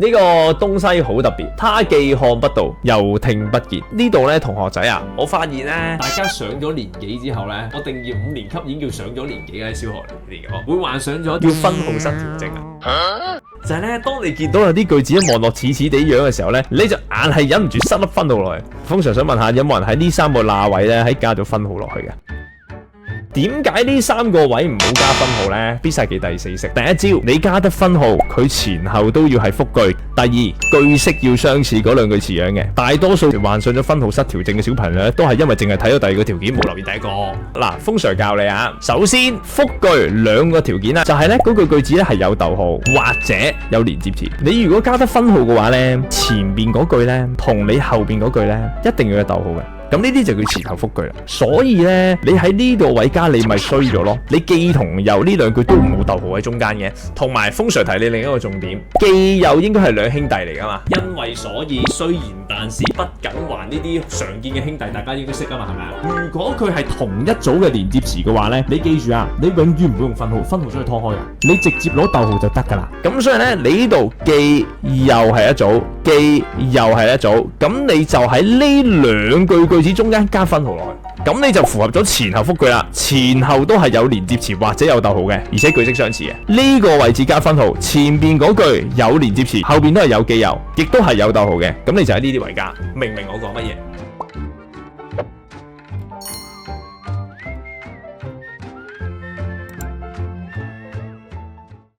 呢個東西好特別，它既看不到又聽不見。呢度咧，同學仔啊，我發現咧，大家上咗年紀之後咧，我定義5年級已經叫上咗年紀嘅小學嚟嘅，會患上咗叫分號失調症啊。就係咧，當你見到有啲句子一望落似似地樣嘅時候咧，你就硬係忍唔住塞粒分號落去。通常想問下，有冇人喺呢3個罅位咧，喺加咗分號落去嘅？點解呢3個位唔好加分號呢？必殺技第4式，第一招你加得分號，佢前後都要係複句。第二，句式要相似，嗰2句似樣嘅。大多數患上咗分號失調症嘅小朋友咧，都係因為淨係睇到第2個條件，冇留意第1個。嗱，風 Sir 教你啊，首先複句2個條件啦，就係咧嗰句句子咧係有逗號或者有連接詞。你如果加得分號嘅話呢，前邊嗰句呢同你後邊嗰句呢一定要有逗號嘅。咁呢啲就叫前後複句啦，所以咧你喺呢度位加你咪衰咗咯。你既同又呢2句都冇逗號喺中間嘅，同埋風 Sir 提你另一個重點，既又應該係2兄弟嚟噶嘛，因為所以雖然但是不緊還呢啲常見嘅兄弟，大家應該識啊嘛，係咪啊？如果佢係同一組嘅連接詞嘅話咧，你記住啊，你永遠唔會用分號將佢拖開啊，你直接攞逗號就得噶啦。咁所以咧，你呢度既又係一組，既又係一組，咁你就喺呢2句子中間加分號落去，咁你就符合咗前後複句啦。前後都係有連接詞或者有逗號嘅，而且句式相似嘅。呢個位置加分號，前邊嗰句有連接詞，後邊都係有既有，亦都係有逗號嘅。咁你就喺呢啲位加，明唔明我講乜嘢？